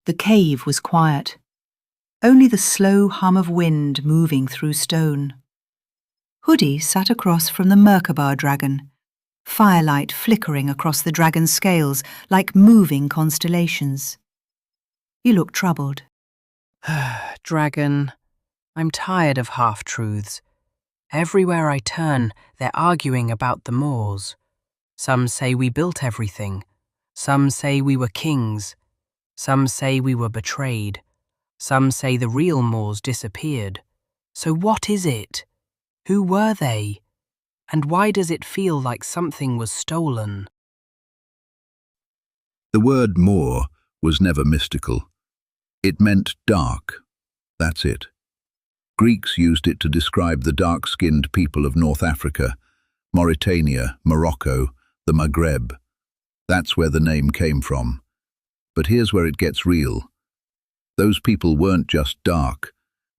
The cave was quiet. Only the slow hum of wind moving through stone. Hoodie sat across from the Merkaba dragon, firelight flickering across the dragon's scales like moving constellations. He looked troubled. Dragon, I'm tired of half-truths. Everywhere I turn, they're arguing about the Moors. Some say we built everything. Some say we were kings. Some say we were betrayed. Some say the real Moors disappeared. So what is it? Who were they? And why does it feel like something was stolen? The word Moor was never mystical. It meant dark. That's it. Greeks used it to describe the dark-skinned people of North Africa, Mauritania, Morocco, the Maghreb. That's where the name came from. But here's where it gets real. Those people weren't just dark.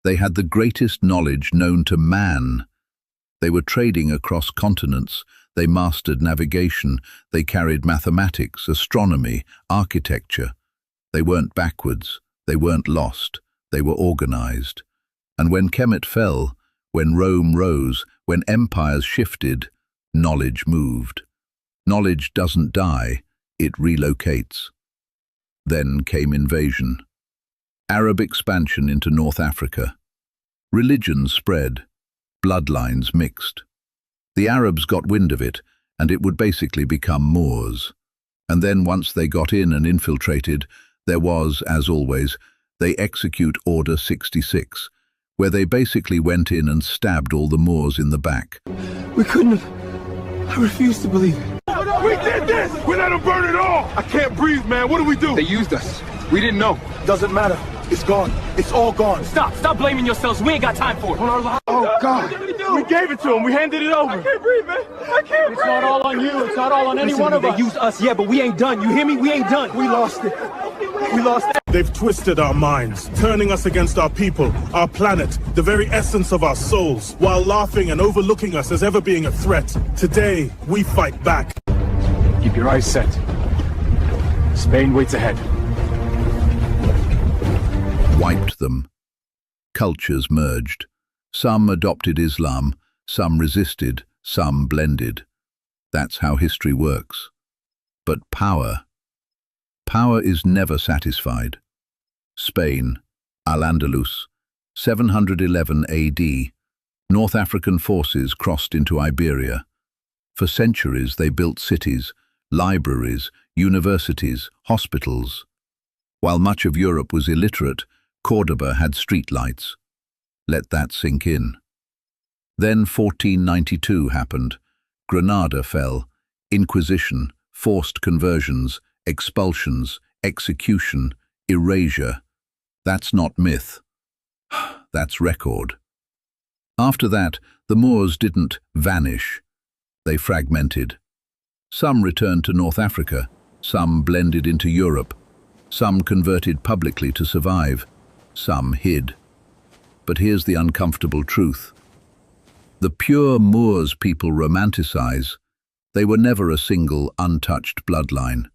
They had the greatest knowledge known to man. They were trading across continents. They mastered navigation. They carried mathematics, astronomy, architecture. They weren't backwards. They weren't lost. They were organized. And when Kemet fell, when Rome rose, when empires shifted, knowledge moved. Knowledge doesn't die, it relocates. Then came invasion. Arab expansion into North Africa. Religions spread. Bloodlines mixed. The Arabs got wind of it, and it would basically become Moors. And then once they got in and infiltrated, there was, as always, they execute Order 66, where they basically went in and stabbed all the Moors in the back. We couldn't have. I refuse to believe it. We did this! We let them burn it all! I can't breathe, man. What do we do? They used us. We didn't know. Doesn't matter. It's gone. It's all gone. Stop blaming yourselves. We ain't got time for it. Oh, God. We gave it to them. We handed it over. I can't breathe, man. I can't breathe. It's not all on you. It's not all on any one of us. They used us, yeah, but we ain't done. You hear me? We ain't done. We lost it. We lost it. They've twisted our minds, turning us against our people, our planet, the very essence of our souls, while laughing and overlooking us as ever being a threat. Today, we fight back. Keep your eyes set. Spain waits ahead. Wiped them. Cultures merged. Some adopted Islam, some resisted, some blended. That's how history works. But power is never satisfied. Spain, Al-Andalus, 711 AD, North African forces crossed into Iberia. For centuries they built cities, libraries, universities, hospitals. While much of Europe was illiterate, Cordoba had streetlights. Let that sink in. Then 1492 happened. Granada fell. Inquisition, forced conversions, expulsions, execution, erasure. That's not myth. That's record. After that, the Moors didn't vanish. They fragmented. Some returned to North Africa, some blended into Europe, some converted publicly to survive, some hid. But here's the uncomfortable truth. The pure Moors people romanticize. They were never a single, untouched bloodline.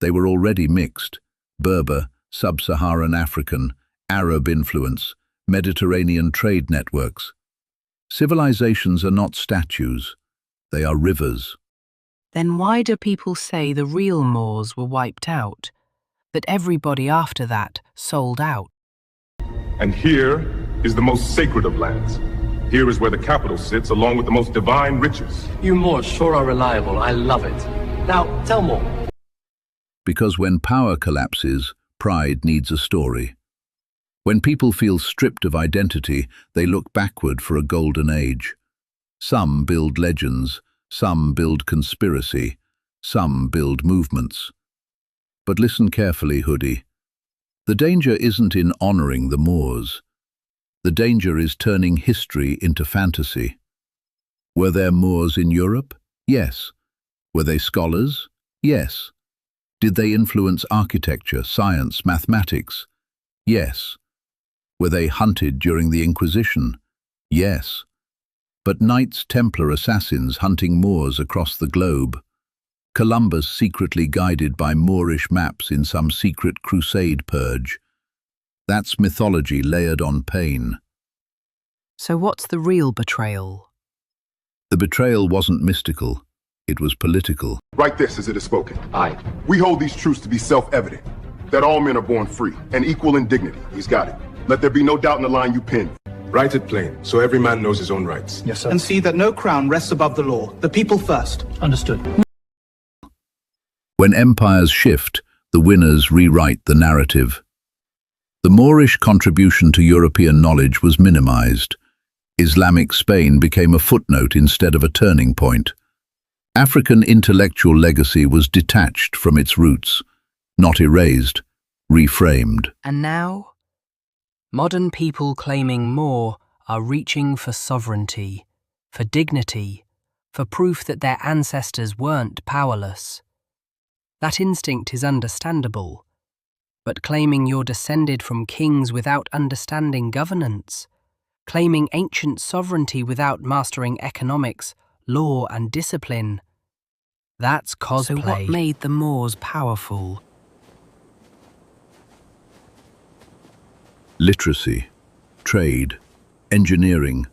They were already mixed: Berber, Sub-Saharan African, Arab influence, Mediterranean trade networks. Civilizations are not statues. They are rivers. Then why do people say the real Moors were wiped out? That everybody after that sold out? And here is the most sacred of lands. Here is where the capital sits, along with the most divine riches. You Moors sure are reliable. I love it. Now, tell more. Because when power collapses, pride needs a story. When people feel stripped of identity, they look backward for a golden age. Some build legends, some build conspiracy, some build movements. But listen carefully, Hoodie. The danger isn't in honoring the Moors. The danger is turning history into fantasy. Were there Moors in Europe? Yes. Were they scholars? Yes. Did they influence architecture, science, mathematics? Yes. Were they hunted during the Inquisition? Yes. But Knights Templar assassins hunting Moors across the globe? Columbus secretly guided by Moorish maps in some secret crusade purge. That's mythology layered on pain. So what's the real betrayal? The betrayal wasn't mystical, it was political. Write this as it is spoken. Aye. We hold these truths to be self-evident, that all men are born free and equal in dignity. He's got it. Let there be no doubt in the line you penned. Write it plain, so every man knows his own rights. Yes, sir. And see that no crown rests above the law. The people first. Understood. When empires shift, the winners rewrite the narrative. The Moorish contribution to European knowledge was minimized. Islamic Spain became a footnote instead of a turning point. African intellectual legacy was detached from its roots, not erased, reframed. And now, modern people claiming more are reaching for sovereignty, for dignity, for proof that their ancestors weren't powerless. That instinct is understandable, but claiming you're descended from kings without understanding governance, claiming ancient sovereignty without mastering economics, law and discipline, that's cosplay. So what made the Moors powerful? Literacy, trade, engineering,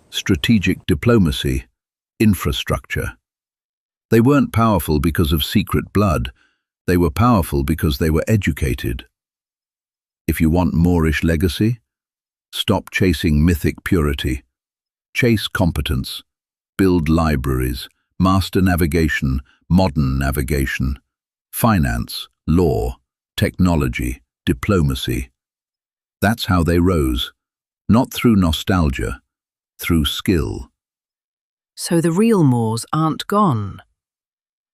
strategic diplomacy, infrastructure. They weren't powerful because of secret blood, they were powerful because they were educated. If you want Moorish legacy, stop chasing mythic purity. Chase competence, build libraries, master navigation, modern navigation, finance, law, technology, diplomacy. That's how they rose, not through nostalgia, through skill. So the real Moors aren't gone.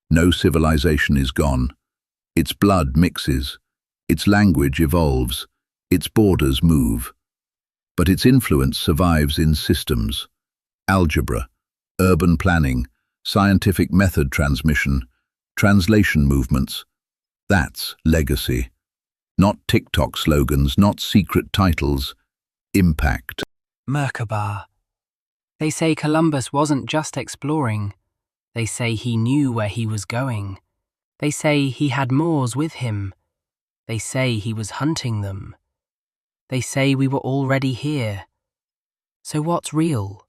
No civilization is gone. Its blood mixes, its language evolves, its borders move. But its influence survives in systems, algebra, urban planning, scientific method transmission, translation movements. That's legacy. Not TikTok slogans, not secret titles. Impact. Merkabah. They say Columbus wasn't just exploring. They say he knew where he was going. They say he had Moors with him. They say he was hunting them. They say we were already here. So what's real?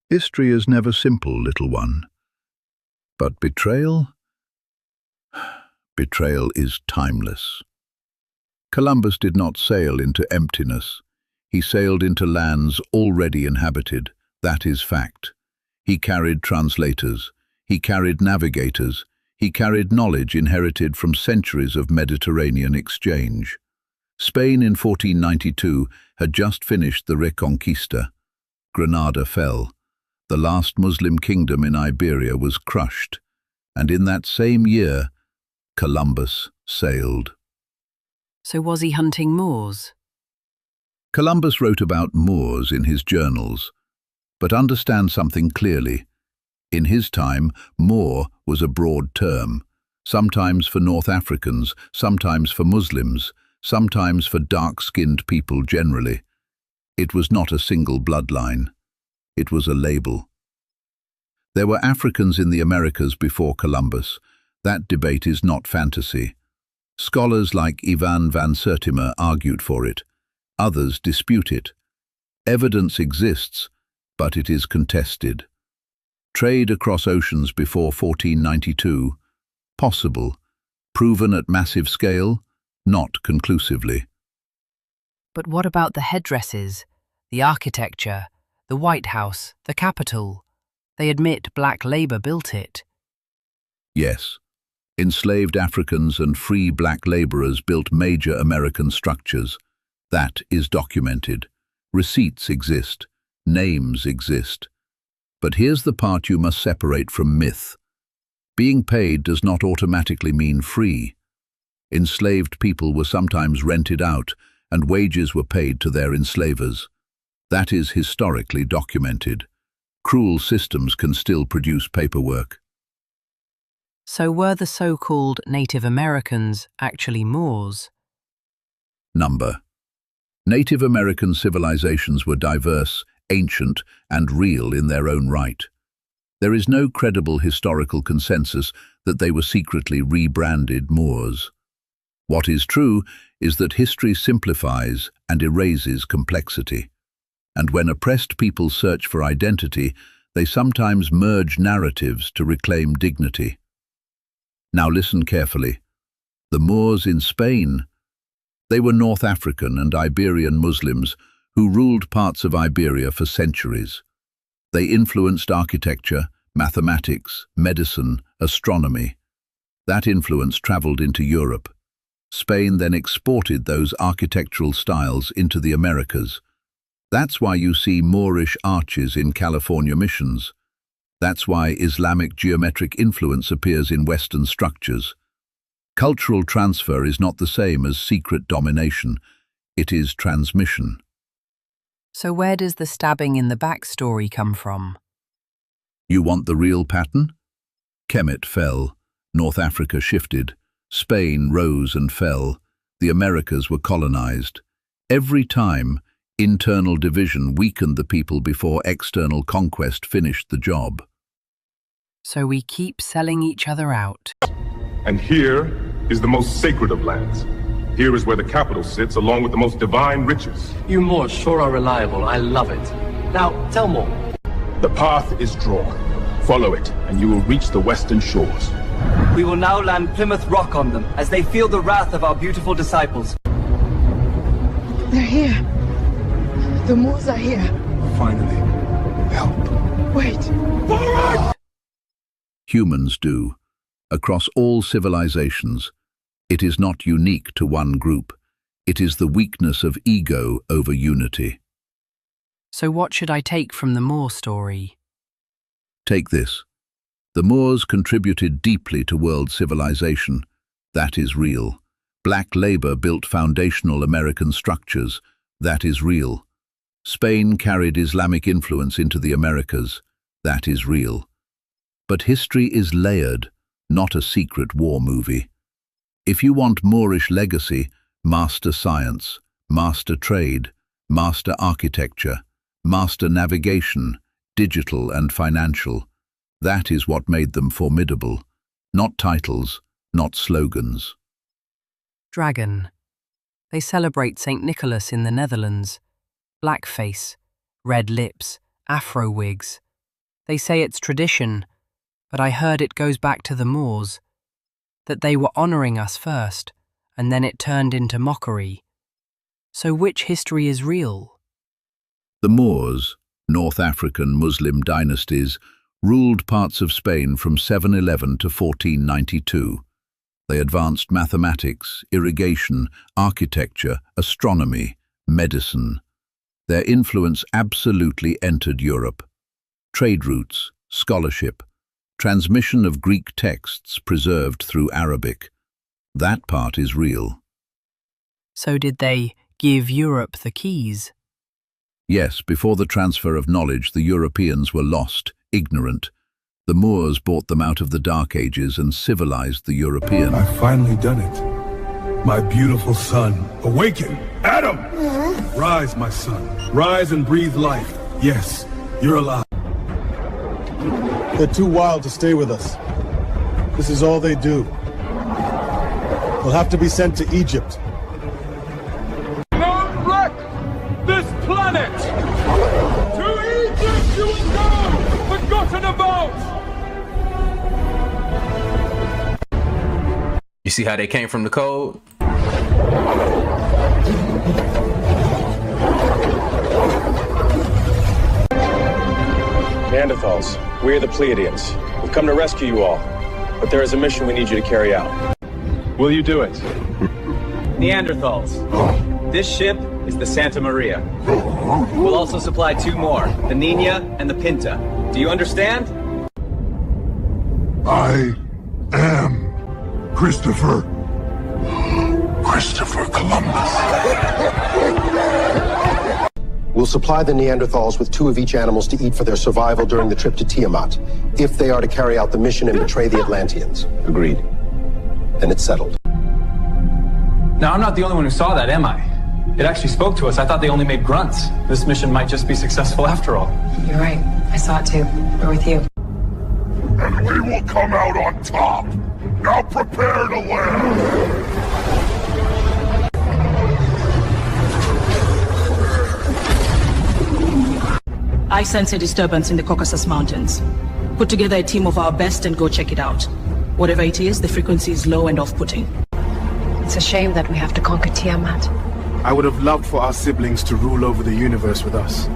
History is never simple, little one. But betrayal? Betrayal is timeless. Columbus did not sail into emptiness. He sailed into lands already inhabited. That is fact. He carried translators. He carried navigators. He carried knowledge inherited from centuries of Mediterranean exchange. Spain in 1492 had just finished the Reconquista. Granada fell. The last Muslim kingdom in Iberia was crushed. And in that same year, Columbus sailed. So was he hunting Moors? Columbus wrote about Moors in his journals. But understand something clearly. In his time, Moor was a broad term, sometimes for North Africans, sometimes for Muslims, sometimes for dark-skinned people generally. It was not a single bloodline. It was a label. There were Africans in the Americas before Columbus. That debate is not fantasy. Scholars like Ivan van Sertima argued for it. Others dispute it. Evidence exists, but it is contested. Trade across oceans before 1492? Possible. Proven at massive scale? Not conclusively. But what about the headdresses, the architecture, the White House, the Capitol? They admit black labor built it. Yes. Enslaved Africans and free black laborers built major American structures. That is documented. Receipts exist. Names exist. But here's the part you must separate from myth. Being paid does not automatically mean free. Enslaved people were sometimes rented out, and wages were paid to their enslavers. That is historically documented. Cruel systems can still produce paperwork. So were the so-called Native Americans actually Moors? Number. Native American civilizations were diverse, ancient, and real in their own right. There is no credible historical consensus that they were secretly rebranded Moors. What is true is that history simplifies and erases complexity. And when oppressed people search for identity, they sometimes merge narratives to reclaim dignity. Now listen carefully. The Moors in Spain. They were North African and Iberian Muslims who ruled parts of Iberia for centuries. They influenced architecture, mathematics, medicine, astronomy. That influence traveled into Europe. Spain then exported those architectural styles into the Americas. That's why you see Moorish arches in California missions. That's why Islamic geometric influence appears in Western structures. Cultural transfer is not the same as secret domination. It is transmission. So where does the stabbing in the back story come from? You want the real pattern? Kemet fell, North Africa shifted, Spain rose and fell, the Americas were colonized. Every time, internal division weakened the people before external conquest finished the job. So we keep selling each other out. And here is the most sacred of lands. Here is where the capital sits, along with the most divine riches. You Moors sure are reliable. I love it. Now, tell more. The path is drawn. Follow it, and you will reach the western shores. We will now land Plymouth Rock on them, as they feel the wrath of our beautiful disciples. They're here. The Moors are here. Finally, help. Wait. Forward! Humans do. Across all civilizations, it is not unique to one group. It is the weakness of ego over unity. So what should I take from the Moor story? Take this. The Moors contributed deeply to world civilization. That is real. Black labor built foundational American structures. That is real. Spain carried Islamic influence into the Americas. That is real. But history is layered, not a secret war movie. If you want Moorish legacy, master science, master trade, master architecture, master navigation, digital and financial. That is what made them formidable. Not titles, not slogans. Dragon. They celebrate St. Nicholas in the Netherlands. Blackface, red lips, afro wigs. They say it's tradition, but I heard it goes back to the Moors. That they were honouring us first, and then it turned into mockery. So which history is real? The Moors, North African Muslim dynasties, ruled parts of Spain from 711 to 1492. They advanced mathematics, irrigation, architecture, astronomy, medicine. Their influence absolutely entered Europe. Trade routes, scholarship, transmission of Greek texts preserved through Arabic. That part is real. So did they give Europe the keys? Yes, before the transfer of knowledge, the Europeans were lost, ignorant. The Moors brought them out of the Dark Ages and civilized the European. I've finally done it. My beautiful son, awaken! Adam! Rise, my son. Rise and breathe life. Yes, you're alive. They're too wild to stay with us. This is all they do. They'll have to be sent to Egypt. Don't wreck this planet! To Egypt you will go! Forgotten about! You see how they came from the code? Neanderthals, we are the Pleiadians. We've come to rescue you all, but there is a mission we need you to carry out. Will you do it? Neanderthals. This ship is the Santa Maria. We'll also supply two more, the Nina and the Pinta. Do you understand? I am Christopher Columbus. We'll supply the Neanderthals with 2 of each animals to eat for their survival during the trip to Tiamat, if they are to carry out the mission and betray the Atlanteans. Agreed. Then it's settled. Now, I'm not the only one who saw that, am I? It actually spoke to us. I thought they only made grunts. This mission might just be successful after all. You're right. I saw it too. We're with you. will come out on top. Now prepare to land. I sense a disturbance in the Caucasus Mountains. Put together a team of our best and go check it out. Whatever it is, the frequency is low and off-putting. It's a shame that we have to conquer Tiamat. I would have loved for our siblings to rule over the universe with us.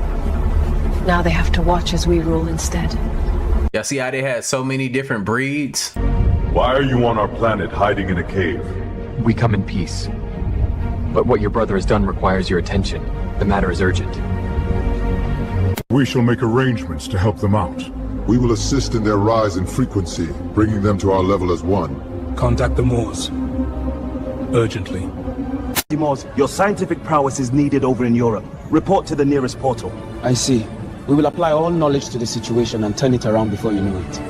Now they have to watch as we rule instead. Y'all see how they had so many different breeds? Why are you on our planet hiding in a cave? We come in peace. But what your brother has done requires your attention. The matter is urgent. We shall make arrangements to help them out. We will assist in their rise in frequency, bringing them to our level as one. Contact the Moors. Urgently. Moors, your scientific prowess is needed over in Europe. Report to the nearest portal. I see. We will apply all knowledge to the situation and turn it around before you know it.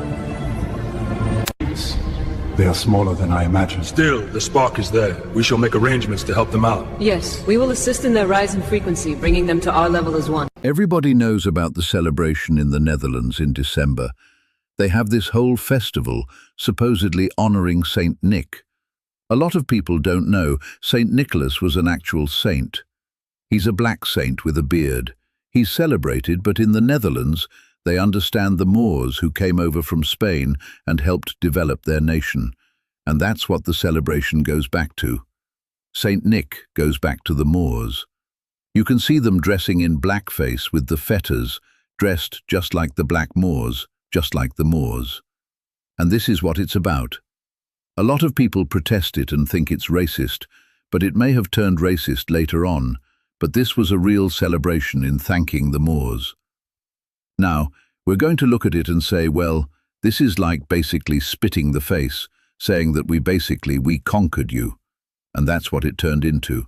They are smaller than I imagined. Still, the spark is there. We shall make arrangements to help them out. Yes, we will assist in their rise in frequency, bringing them to our level as one. Everybody knows about the celebration in the Netherlands in December. They have this whole festival supposedly honoring Saint Nick. A lot of people don't know Saint Nicholas was an actual saint. He's a black saint with a beard. He's celebrated, but in the Netherlands, they understand the Moors who came over from Spain and helped develop their nation. And that's what the celebration goes back to. Saint Nick goes back to the Moors. You can see them dressing in blackface with the fetters, dressed just like the black Moors, just like the Moors. And this is what it's about. A lot of people protest it and think it's racist, but it may have turned racist later on, but this was a real celebration in thanking the Moors. Now, we're going to look at it and say, well, this is like basically spitting the face, saying that we conquered you. And that's what it turned into.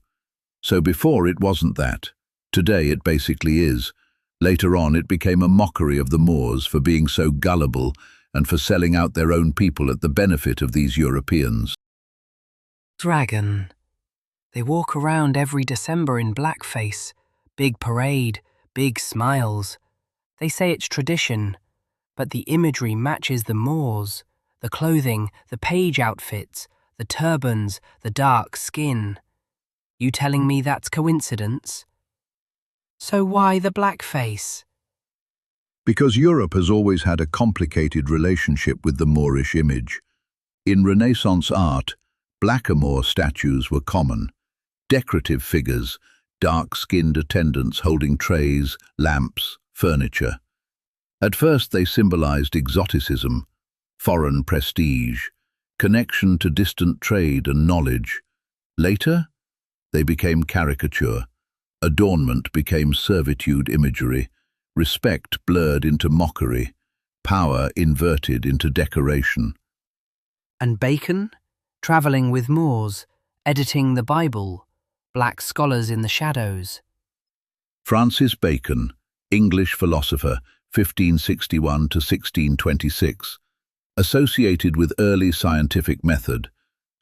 So before it wasn't that. Today it basically is. Later on it became a mockery of the Moors for being so gullible and for selling out their own people at the benefit of these Europeans. Dragon. They walk around every December in blackface. Big parade, big smiles. They say it's tradition, but the imagery matches the Moors. The clothing, the page outfits, the turbans, the dark skin. You telling me that's coincidence? So why the blackface? Because Europe has always had a complicated relationship with the Moorish image. In Renaissance art, blackamoor statues were common. Decorative figures, dark-skinned attendants holding trays, lamps, furniture. At first they symbolized exoticism, foreign prestige, connection to distant trade and knowledge. Later, they became caricature. Adornment became servitude imagery. Respect blurred into mockery. Power inverted into decoration. And Bacon? Travelling with Moors, editing the Bible, black scholars in the shadows. Francis Bacon, English philosopher, 1561 to 1626, associated with early scientific method,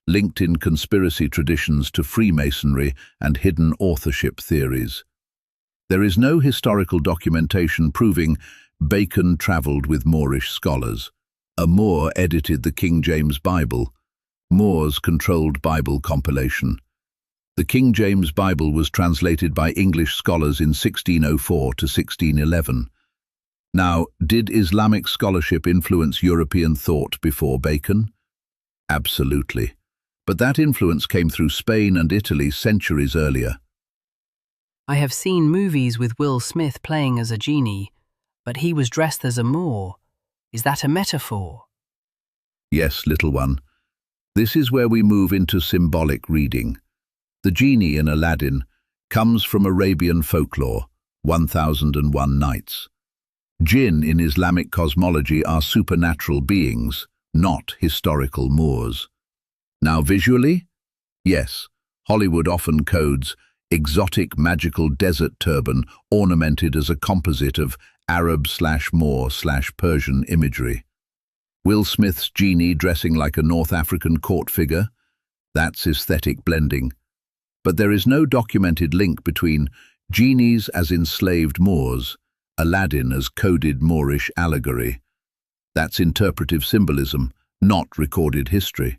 linked in conspiracy traditions to Freemasonry and hidden authorship theories. There is no historical documentation proving Bacon travelled with Moorish scholars. A Moor edited the King James Bible. Moors controlled Bible compilation. The King James Bible was translated by English scholars in 1604 to 1611. Now, did Islamic scholarship influence European thought before Bacon? Absolutely. But that influence came through Spain and Italy centuries earlier. I have seen movies with Will Smith playing as a genie, but he was dressed as a Moor. Is that a metaphor? Yes, little one. This is where we move into symbolic reading. The genie in Aladdin comes from Arabian folklore, 1001 Nights. Jinn in Islamic cosmology are supernatural beings, not historical Moors. Now visually? Yes, Hollywood often codes exotic magical desert turban ornamented as a composite of Arab/Moor/Persian imagery. Will Smith's genie dressing like a North African court figure? That's aesthetic blending. But there is no documented link between genies as enslaved Moors, Aladdin as coded Moorish allegory. That's interpretive symbolism, not recorded history.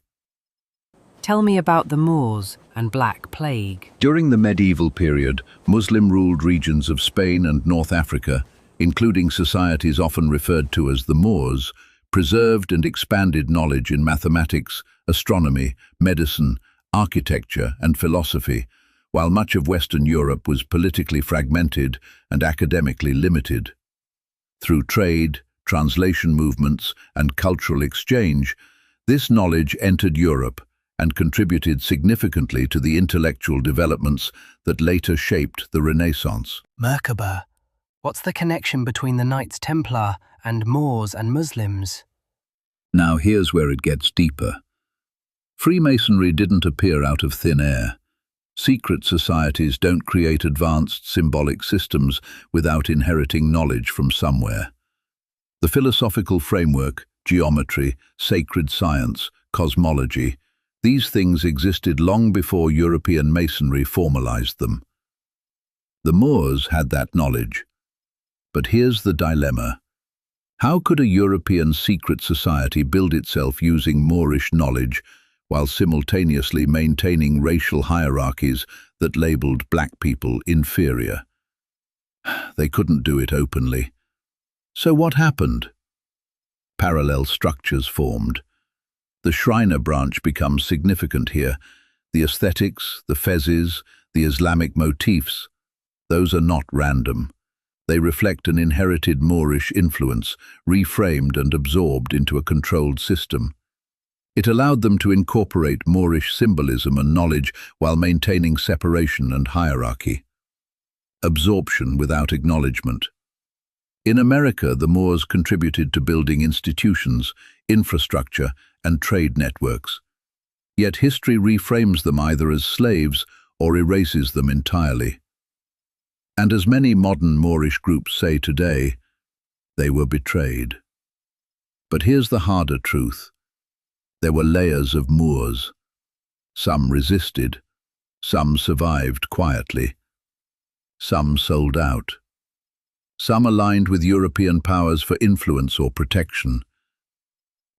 Tell me about the Moors and Black Plague. During the medieval period, Muslim-ruled regions of Spain and North Africa, including societies often referred to as the Moors, preserved and expanded knowledge in mathematics, astronomy, medicine, architecture, and philosophy, while much of Western Europe was politically fragmented and academically limited. Through trade, translation movements, and cultural exchange, this knowledge entered Europe and contributed significantly to the intellectual developments that later shaped the Renaissance. Merkaba. What's the connection between the Knights Templar and Moors and Muslims? Now here's where it gets deeper. Freemasonry didn't appear out of thin air. Secret societies don't create advanced symbolic systems without inheriting knowledge from somewhere. The philosophical framework, geometry, sacred science, cosmology, these things existed long before European Masonry formalized them. The Moors had that knowledge. But here's the dilemma. How could a European secret society build itself using Moorish knowledge while simultaneously maintaining racial hierarchies that labeled black people inferior? They couldn't do it openly. So what happened? Parallel structures formed. The Shriner branch becomes significant here. The aesthetics, the fezzes, the Islamic motifs, those are not random. They reflect an inherited Moorish influence, reframed and absorbed into a controlled system. It allowed them to incorporate Moorish symbolism and knowledge while maintaining separation and hierarchy. Absorption without acknowledgement. In America, the Moors contributed to building institutions, infrastructure, and trade networks. Yet history reframes them either as slaves or erases them entirely. And as many modern Moorish groups say today, they were betrayed. But here's the harder truth. There were layers of Moors. Some resisted, some survived quietly, some sold out. Some aligned with European powers for influence or protection.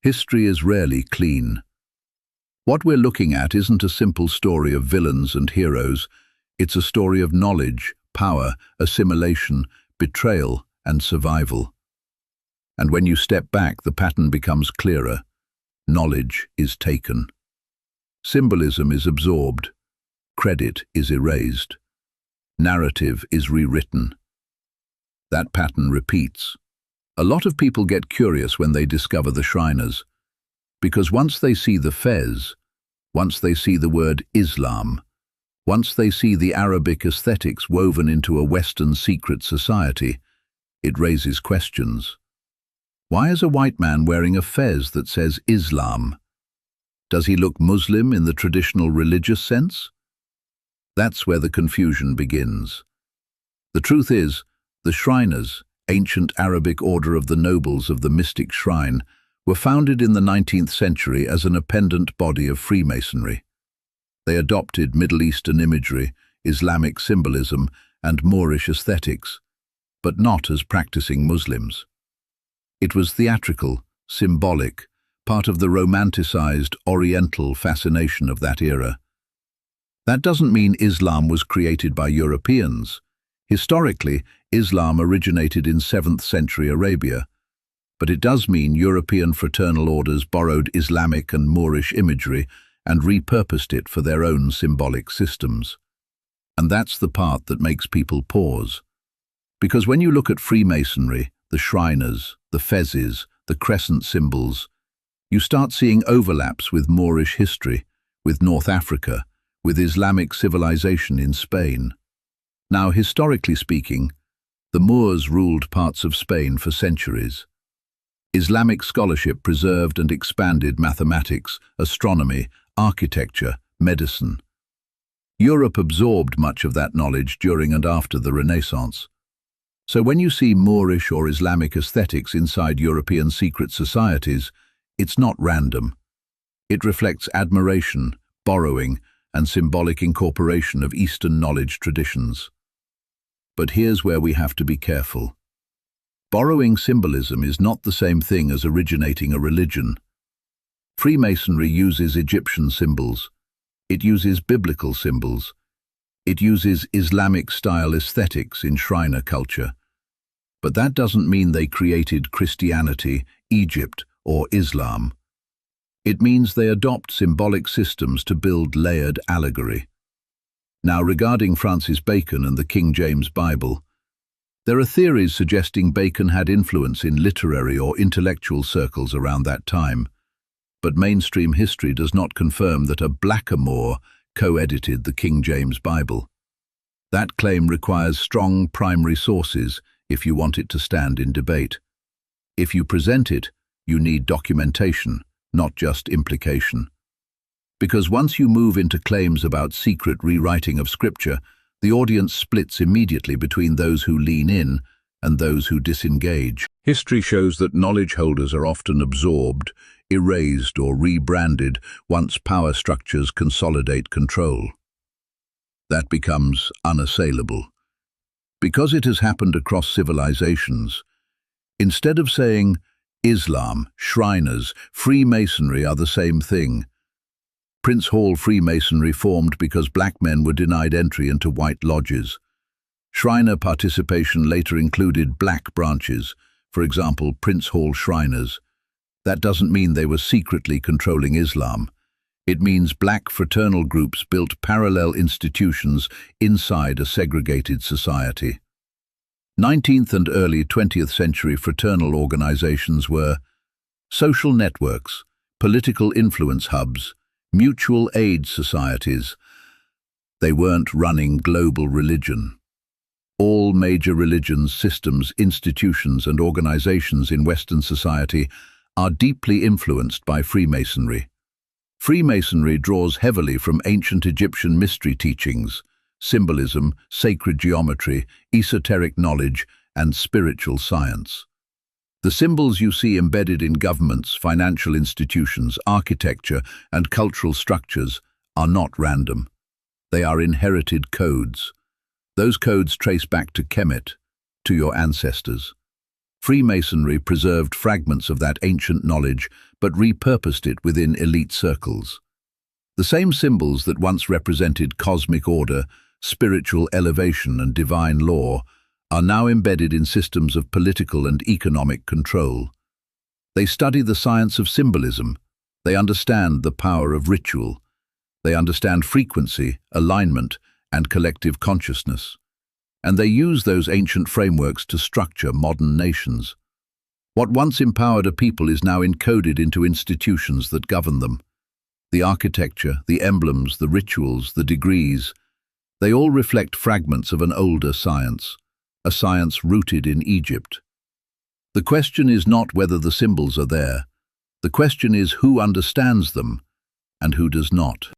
History is rarely clean. What we're looking at isn't a simple story of villains and heroes. It's a story of knowledge, power, assimilation, betrayal, and survival. And when you step back, the pattern becomes clearer. Knowledge is taken. Symbolism is absorbed. Credit is erased. Narrative is rewritten. That pattern repeats. A lot of people get curious when they discover the Shriners, because once they see the fez, once they see the word Islam, once they see the Arabic aesthetics woven into a Western secret society, it raises questions. Why is a white man wearing a fez that says Islam? Does he look Muslim in the traditional religious sense? That's where the confusion begins. The truth is, the Shriners, ancient Arabic order of the nobles of the mystic shrine, were founded in the 19th century as an appendant body of Freemasonry. They adopted Middle Eastern imagery, Islamic symbolism, and Moorish aesthetics, but not as practicing Muslims. It was theatrical, symbolic, part of the romanticized Oriental fascination of that era. That doesn't mean Islam was created by Europeans. Historically, Islam originated in 7th century Arabia, but it does mean European fraternal orders borrowed Islamic and Moorish imagery and repurposed it for their own symbolic systems. And that's the part that makes people pause. Because when you look at Freemasonry, the Shriners, the fezzes, the crescent symbols, you start seeing overlaps with Moorish history, with North Africa, with Islamic civilization in Spain. Now, historically speaking, the Moors ruled parts of Spain for centuries. Islamic scholarship preserved and expanded mathematics, astronomy, architecture, medicine. Europe absorbed much of that knowledge during and after the Renaissance. So when you see Moorish or Islamic aesthetics inside European secret societies, it's not random. It reflects admiration, borrowing, and symbolic incorporation of Eastern knowledge traditions. But here's where we have to be careful. Borrowing symbolism is not the same thing as originating a religion. Freemasonry uses Egyptian symbols. It uses biblical symbols. It uses Islamic-style aesthetics in Shriner culture. But that doesn't mean they created Christianity, Egypt, or Islam. It means they adopt symbolic systems to build layered allegory. Now, regarding Francis Bacon and the King James Bible, there are theories suggesting Bacon had influence in literary or intellectual circles around that time, but mainstream history does not confirm that a blackamoor co-edited the King James Bible. That claim requires strong primary sources if you want it to stand in debate. If you present it, you need documentation, not just implication. Because once you move into claims about secret rewriting of scripture, the audience splits immediately between those who lean in and those who disengage. History shows that knowledge holders are often absorbed, erased, or rebranded once power structures consolidate control. That becomes unassailable. Because it has happened across civilizations, instead of saying Islam, Shriners, Freemasonry are the same thing, Prince Hall Freemasonry formed because black men were denied entry into white lodges. Shriner participation later included black branches, for example, Prince Hall Shriners. That doesn't mean they were secretly controlling Islam. It means black fraternal groups built parallel institutions inside a segregated society. 19th and early 20th century fraternal organizations were social networks, political influence hubs, mutual aid societies. They weren't running global religion. All major religions, systems, institutions, and organizations in Western society are deeply influenced by Freemasonry. Freemasonry draws heavily from ancient Egyptian mystery teachings, symbolism, sacred geometry, esoteric knowledge, and spiritual science. The symbols you see embedded in governments, financial institutions, architecture, and cultural structures are not random. They are inherited codes. Those codes trace back to Kemet, to your ancestors. Freemasonry preserved fragments of that ancient knowledge, but repurposed it within elite circles. The same symbols that once represented cosmic order, spiritual elevation, and divine law are now embedded in systems of political and economic control. They study the science of symbolism. They understand the power of ritual. They understand frequency, alignment, and collective consciousness. And they use those ancient frameworks to structure modern nations. What once empowered a people is now encoded into institutions that govern them. The architecture, the emblems, the rituals, the degrees, they all reflect fragments of an older science, a science rooted in Egypt. The question is not whether the symbols are there. The question is who understands them and who does not.